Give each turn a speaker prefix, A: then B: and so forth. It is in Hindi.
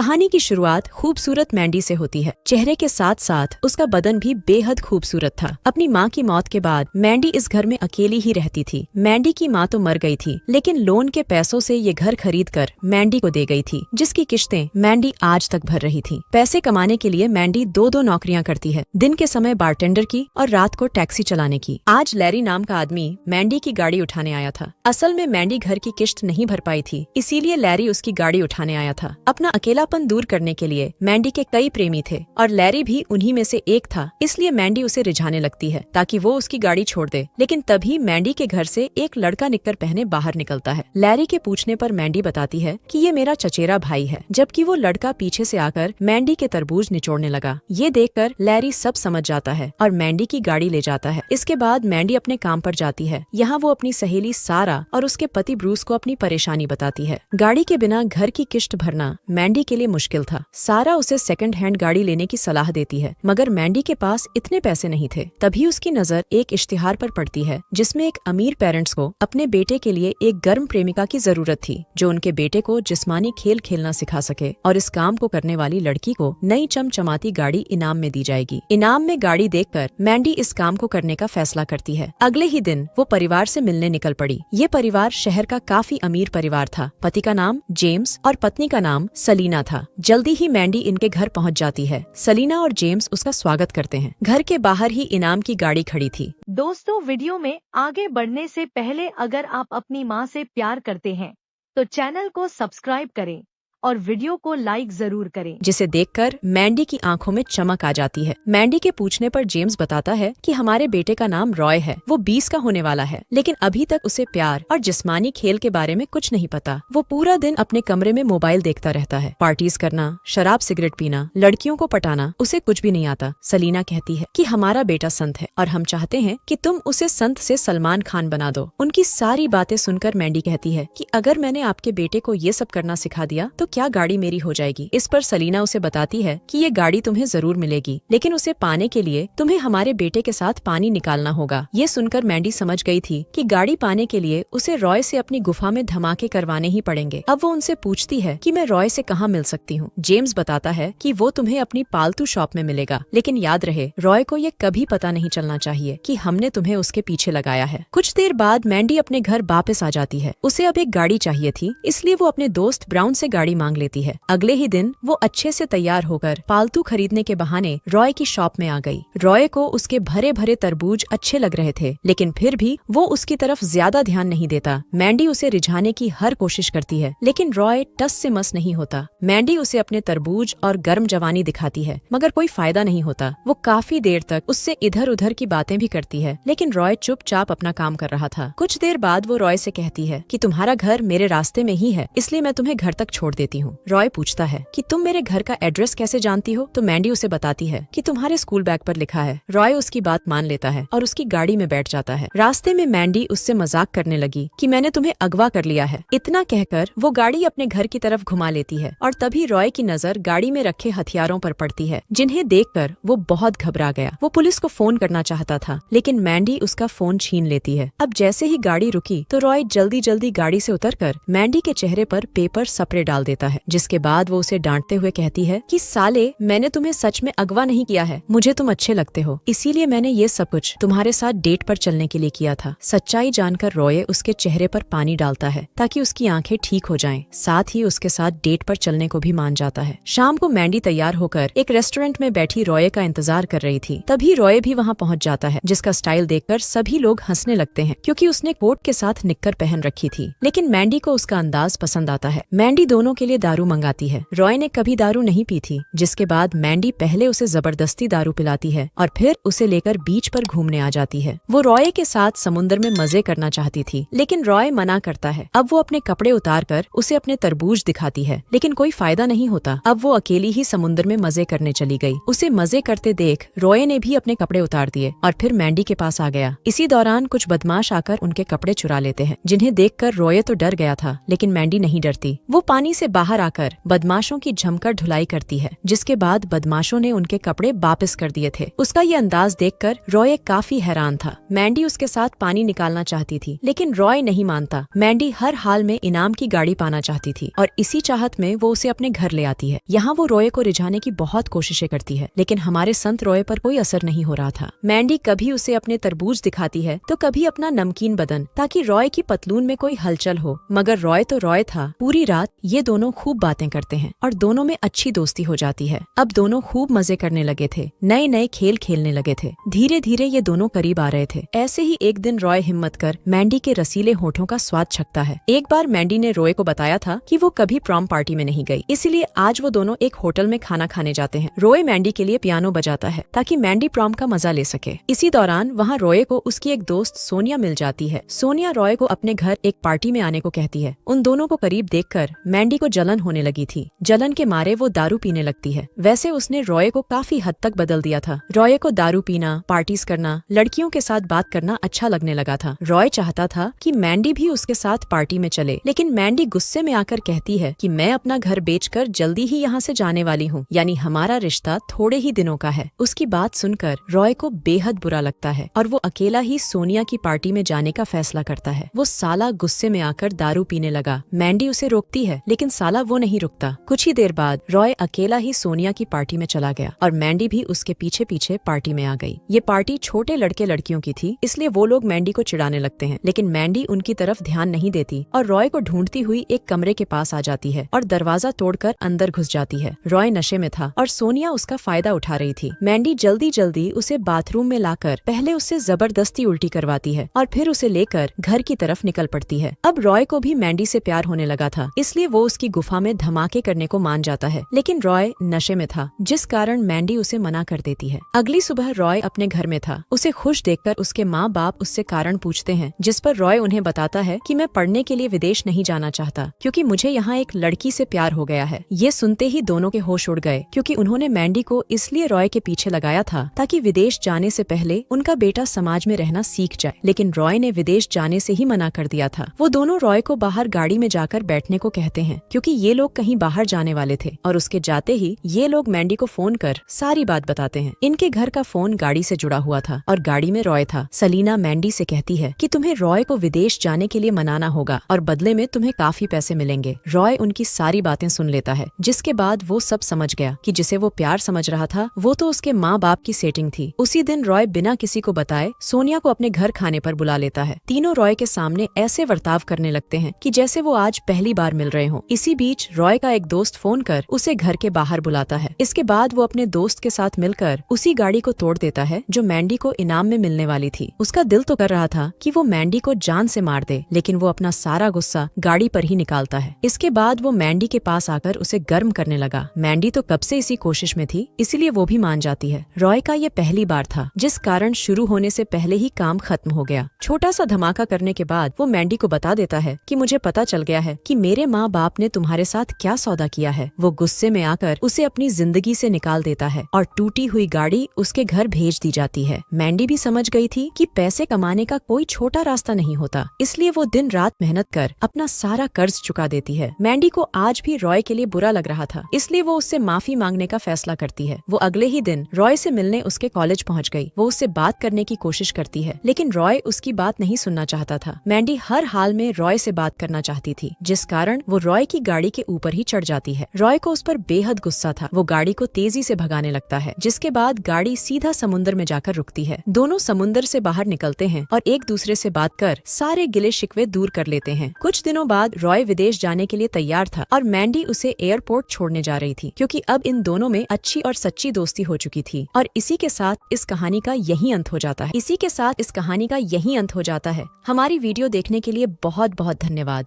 A: कहानी की शुरुआत खूबसूरत मैंडी से होती है। चेहरे के साथ साथ उसका बदन भी बेहद खूबसूरत था। अपनी माँ की मौत के बाद मैंडी इस घर में अकेली ही रहती थी। मैंडी की माँ तो मर गई थी, लेकिन लोन के पैसों से ये घर खरीदकर मैंडी को दे गई थी, जिसकी किश्तें मैंडी आज तक भर रही थी। पैसे कमाने के लिए मैंडी दो नौकरियां करती है, दिन के समय बारटेंडर की और रात को टैक्सी चलाने की। आज लैरी नाम का आदमी मैंडी की गाड़ी उठाने आया था। असल में मैंडी घर की किश्त नहीं भर पाई थी, इसीलिए लैरी उसकी गाड़ी उठाने आया था। अपना अकेलापन दूर करने के लिए मैंडी के कई प्रेमी थे और लैरी भी उन्हीं में से एक था, इसलिए मैंडी उसे रिझाने लगती है ताकि वो उसकी गाड़ी छोड़ दे। लेकिन तभी मैंडी के घर से एक लड़का निक्कर पहने बाहर निकलता है। लैरी के पूछने पर मैंडी बताती है कि ये मेरा चचेरा भाई है, जबकि वो लड़का पीछे से आकर मैंडी के तरबूज निचोड़ने लगा। ये देखकर लैरी सब समझ जाता है और मैंडी की गाड़ी ले जाता है। इसके बाद मैंडी अपने काम पर जाती है। यहाँ वो अपनी सहेली सारा और उसके पति ब्रूस को अपनी परेशानी बताती है। गाड़ी के बिना घर की किश्त भरना मैंडी के लिए मुश्किल था। सारा उसे सेकंड हैंड गाड़ी लेने की सलाह देती है, मगर मैंडी के पास इतने पैसे नहीं थे। तभी उसकी नजर एक इश्तिहार पर पड़ती है, जिसमें एक अमीर पेरेंट्स को अपने बेटे के लिए एक गर्म प्रेमिका की जरूरत थी, जो उनके बेटे को जिस्मानी खेल खेलना सिखा सके, और इस काम को करने वाली लड़की को नई चमचमाती गाड़ी इनाम में दी जाएगी। इनाम में गाड़ी देखकर मैंडी इस काम को करने का फैसला करती है। अगले ही दिन वो परिवार से मिलने निकल पड़ी। ये परिवार शहर का काफी अमीर परिवार था। पति का नाम जेम्स और पत्नी का नाम सलीना था। जल्दी ही मैंडी इनके घर पहुंच जाती है। सलीना और जेम्स उसका स्वागत करते हैं। घर के बाहर ही इनाम की गाड़ी खड़ी थी।
B: दोस्तों, वीडियो में आगे बढ़ने से पहले अगर आप अपनी माँ से प्यार करते हैं तो चैनल को सब्सक्राइब करें और वीडियो को लाइक जरूर करें,
A: जिसे देखकर मैंडी की आंखों में चमक आ जाती है। मैंडी के पूछने पर जेम्स बताता है कि हमारे बेटे का नाम रॉय है, वो 20 का होने वाला है, लेकिन अभी तक उसे प्यार और जिस्मानी खेल के बारे में कुछ नहीं पता। वो पूरा दिन अपने कमरे में मोबाइल देखता रहता है। पार्टीज करना, शराब सिगरेट पीना, लड़कियों को पटाना उसे कुछ भी नहीं आता। सलीना कहती है कि हमारा बेटा संत है और हम चाहते हैं कि तुम उसे संत से सलमान खान बना दो। उनकी सारी बातें सुनकर मैंडी कहती है कि अगर मैंने आपके बेटे को ये सब करना सिखा दिया तो क्या गाड़ी मेरी हो जाएगी। इस पर सलीना उसे बताती है कि ये गाड़ी तुम्हें जरूर मिलेगी, लेकिन उसे पाने के लिए तुम्हें हमारे बेटे के साथ पानी निकालना होगा। ये सुनकर मैंडी समझ गई थी कि गाड़ी पाने के लिए उसे रॉय से अपनी गुफा में धमाके करवाने ही पड़ेंगे। अब वो उनसे पूछती है कि मैं रॉय से कहाँ मिल सकती हूँ। जेम्स बताता है कि वो तुम्हें अपनी पालतू शॉप में मिलेगा, लेकिन याद रहे रॉय को ये कभी पता नहीं चलना चाहिए कि हमने तुम्हें उसके पीछे लगाया है। कुछ देर बाद मैंडी अपने घर वापस आ जाती है। उसे अब एक गाड़ी चाहिए थी, इसलिए वो अपने दोस्त ब्राउन से गाड़ी मांग लेती है। अगले ही दिन वो अच्छे से तैयार होकर पालतू खरीदने के बहाने रॉय की शॉप में आ गई। रॉय को उसके भरे भरे तरबूज अच्छे लग रहे थे, लेकिन फिर भी वो उसकी तरफ ज्यादा ध्यान नहीं देता। मैंडी उसे रिझाने की हर कोशिश करती है, लेकिन रॉय टस से मस नहीं होता। मैंडी उसे अपने तरबूज और गर्म जवानी दिखाती है, मगर कोई फायदा नहीं होता। वो काफी देर तक उससे इधर उधर की बातें भी करती है, लेकिन रॉय चुपचाप अपना काम कर रहा था। कुछ देर बाद वो रॉय से कहती है कि तुम्हारा घर मेरे रास्ते में ही है, इसलिए मैं तुम्हें घर तक छोड़ देती हूँ। रॉय पूछता है कि तुम मेरे घर का एड्रेस कैसे जानती हो, तो मैंडी उसे बताती है कि तुम्हारे स्कूल बैग पर लिखा है। रॉय उसकी बात मान लेता है और उसकी गाड़ी में बैठ जाता है। रास्ते में मैंडी उससे मजाक करने लगी कि मैंने तुम्हें अगवा कर लिया है। इतना कहकर वो गाड़ी अपने घर की तरफ घुमा लेती है और तभी रॉय की नजर गाड़ी में रखे हथियारों पर पड़ती है, जिन्हें देखकर वो बहुत घबरा गया। वो पुलिस को फोन करना चाहता था, लेकिन मैंडी उसका फोन छीन लेती है। अब जैसे ही गाड़ी रुकी तो रॉय जल्दी जल्दी गाड़ी से उतरकर मैंडी के चेहरे पर पेपर स्प्रे डाल देता है, जिसके बाद वो उसे डांटते हुए कहती है कि साले, मैंने तुम्हें सच में अगवा नहीं किया है, मुझे तुम अच्छे लगते हो, इसीलिए मैंने ये सब कुछ तुम्हारे साथ डेट पर चलने के लिए किया था। सच्चाई जानकर रॉय उसके चेहरे पर पानी डालता है ताकि उसकी आंखें ठीक हो जाएं। साथ ही उसके साथ डेट पर चलने को भी मान जाता है। शाम को मैंडी तैयार होकर एक रेस्टोरेंट में बैठी रॉय का इंतजार कर रही थी। तभी रॉय भी वहाँ पहुँच जाता है, जिसका स्टाइल देखकर सभी लोग हंसने लगते हैं, क्योंकि उसने कोट के साथ निक्कर पहन रखी थी। लेकिन मैंडी को उसका अंदाज पसंद आता है। मैंडी दोनों के लिए दारू मंगाती है। रॉय ने कभी दारू नहीं पी थी, जिसके बाद मैंडी पहले उसे जबरदस्ती दारू पिलाती है और फिर उसे लेकर बीच पर घूमने आ जाती है। वो रॉय के साथ समुद्र में मजे करना चाहती थी, लेकिन रॉय मना करता है। अब वो अपने कपड़े उतार कर उसे अपने तरबूज दिखाती है, लेकिन कोई फायदा नहीं होता। अब वो अकेली ही समुद्र में मजे करने चली गई। उसे मजे करते देख रॉय ने भी अपने कपड़े उतार दिए और फिर मैंडी के पास आ गया। इसी दौरान कुछ बदमाश आकर उनके कपड़े चुरा लेते हैं, जिन्हें देखकर रॉय तो डर गया था, लेकिन मैंडी नहीं डरती। वो पानी से बाहर आकर बदमाशों की जमकर धुलाई करती है, जिसके बाद बदमाशों ने उनके कपड़े वापस कर दिए थे। उसका ये अंदाज देखकर रॉय काफी हैरान था। मैंडी उसके साथ पानी निकालना चाहती थी, लेकिन रॉय नहीं मानता। मैंडी हर हाल में इनाम की गाड़ी पाना चाहती थी और इसी चाहत में वो उसे अपने घर ले आती है। यहाँ वो रॉय को रिझाने की बहुत कोशिशें करती है, लेकिन हमारे संत रॉय पर कोई असर नहीं हो रहा था। मैंडी कभी उसे अपने तरबूज दिखाती है तो कभी अपना नमकीन बदन, ताकि रॉय की पतलून में कोई हलचल हो। मगर रॉय तो रॉय था। पूरी रात ये दोनों खूब बातें करते हैं और दोनों में अच्छी दोस्ती हो जाती है। अब दोनों खूब मजे करने लगे थे, नए नए खेल खेलने लगे थे। धीरे धीरे ये दोनों करीब आ रहे थे। ऐसे ही एक दिन रॉय हिम्मत कर मैंडी के रसीले होठों का स्वाद चखता है। एक बार मैंडी ने रॉय को बताया था कि वो कभी प्रॉम पार्टी में नहीं गई, इसलिए आज वो दोनों एक होटल में खाना खाने जाते हैं। रॉय मैंडी के लिए पियानो बजाता है ताकि मैंडी प्रॉम का मजा ले सके। इसी दौरान वहाँ रॉय को उसकी एक दोस्त सोनिया मिल जाती है। सोनिया रॉय को अपने घर एक पार्टी में आने को कहती है। उन दोनों को करीब देखकर मैंडी को जलन होने लगी थी। जलन के मारे वो दारू पीने लगती है। वैसे उसने रॉय को काफी हद तक बदल दिया था। रॉय को दारू पीना, पार्टीज करना, लड़कियों के साथ बात करना अच्छा लगने लगा था। रॉय चाहता था कि मैंडी भी उसके साथ पार्टी में चले, लेकिन मैंडी गुस्से में आकर कहती है कि मैं अपना घर बेचकर जल्दी ही यहाँ से जाने वाली हूँ, यानी हमारा रिश्ता थोड़े ही दिनों का है। उसकी बात सुनकर रॉय को बेहद बुरा लगता है और वो अकेला ही सोनिया की पार्टी में जाने का फैसला करता है। वो साला गुस्से में आकर दारू पीने लगा। मैंडी उसे रोकती है, लेकिन साला वो नहीं रुकता। कुछ ही देर बाद रॉय अकेला ही सोनिया की पार्टी में चला गया और मैंडी भी उसके पीछे पीछे पार्टी में आ गई। ये पार्टी छोटे लड़के लड़कियों की थी, इसलिए वो लोग मैंडी को चिढ़ाने लगते हैं, लेकिन मैंडी उनकी तरफ ध्यान नहीं देती और रॉय को ढूंढती हुई एक कमरे के पास आ जाती है और दरवाजा तोड़कर अंदर घुस जाती है। रॉय नशे में था और सोनिया उसका फायदा उठा रही थी। मैंडी जल्दी जल्दी उसे बाथरूम में लाकर पहले उससे जबरदस्ती उल्टी करवाती है और फिर उसे लेकर घर की तरफ निकल पड़ती है। अब रॉय को भी मैंडी से प्यार होने लगा था, इसलिए वो उसकी गुफा में धमाके करने को मान जाता है, लेकिन रॉय नशे में था, जिस कारण मैंडी उसे मना कर देती है। अगली सुबह रॉय अपने घर में था। उसे खुश देखकर उसके माँ बाप उससे कारण पूछते हैं, जिस पर रॉय उन्हें बताता है कि मैं पढ़ने के लिए विदेश नहीं जाना चाहता, क्योंकि मुझे यहाँ एक लड़की से प्यार हो गया है। ये सुनते ही दोनों के होश उड़ गए, क्योंकि उन्होंने मैंडी को इसलिए रॉय के पीछे लगाया था ताकि विदेश जाने से पहले उनका बेटा समाज में रहना सीख जाए, लेकिन रॉय ने विदेश जाने से ही मना कर दिया था। वो दोनों रॉय को बाहर गाड़ी में जाकर बैठने को कहते हैं, क्योंकि ये लोग कहीं बाहर जाने वाले थे और उसके जाते ही ये लोग मैंडी को फोन कर सारी बात बताते हैं। इनके घर का फोन गाड़ी से जुड़ा हुआ था और गाड़ी में रॉय था। सलीना मैंडी से कहती है कि तुम्हें रॉय को विदेश जाने के लिए मनाना होगा और बदले में तुम्हें काफी पैसे मिलेंगे। रॉय उनकी सारी बातें सुन लेता है, जिसके बाद वो सब समझ गया कि जिसे वो प्यार समझ रहा था वो तो उसके माँ बाप की सेटिंग थी। उसी दिन रॉय बिना किसी को बताए सोनिया को अपने घर खाने पर बुला लेता है। तीनों रॉय के सामने ऐसे बर्ताव करने लगते हैं कि जैसे वो आज पहली बार मिल रहे हों। इसी बीच रॉय का एक दोस्त फोन कर उसे घर के बाहर बुलाता है। इसके बाद वो अपने दोस्त के साथ मिलकर उसी गाड़ी को तोड़ देता है जो मैंडी को इनाम में मिलने वाली थी। उसका दिल तो कर रहा था कि वो मैंडी को जान से मार दे, लेकिन वो अपना सारा गुस्सा गाड़ी पर ही निकालता है। इसके बाद वो मैंडी के पास आकर उसे गर्म करने लगा। मैंडी तो कब से इसी कोशिश में थी, इसीलिए वो भी मान जाती है। रॉय का ये पहली बार था, जिस कारण शुरू होने से पहले ही काम खत्म हो गया। छोटा सा धमाका करने के बाद वो मैंडी को बता देता है कि मुझे पता चल गया है कि मेरे माँ बाप ने तुम्हारे साथ क्या सौदा किया है। वो गुस्से में आकर उसे अपनी जिंदगी से निकाल देता है और टूटी हुई गाड़ी उसके घर भेज दी जाती है। मैंडी भी समझ गई थी कि पैसे कमाने का कोई छोटा रास्ता नहीं होता, इसलिए वो दिन रात मेहनत कर अपना सारा कर्ज चुका देती है। मैंडी को आज भी रॉय के लिए बुरा लग रहा था, इसलिए वो उससे माफी मांगने का फैसला करती है। वो अगले ही दिन रॉय से मिलने उसके कॉलेज पहुंच गई। वो उससे बात करने की कोशिश करती है, लेकिन रॉय उसकी बात नहीं सुनना चाहता था। मैंडी हर हाल में रॉय से बात करना चाहती थी, जिस कारण वो रॉय की गाड़ी के ऊपर ही चढ़ जाती है। रॉय को उस पर बेहद गुस्सा था। वो गाड़ी को तेजी से भगाने लगता है, जिसके बाद गाड़ी सीधा समुद्र में जाकर रुकती है। दोनों समुद्र से बाहर निकलते हैं और एक दूसरे से बात कर सारे गिले शिकवे दूर कर लेते हैं। कुछ दिनों बाद रॉय विदेश जाने के लिए तैयार था और मैंडी उसे एयरपोर्ट छोड़ने जा रही थी, क्योंकि अब इन दोनों में अच्छी और सच्ची दोस्ती हो चुकी थी। और इसी के साथ इस कहानी का यही अंत हो जाता है। हमारी वीडियो देखने के लिए बहुत बहुत धन्यवाद।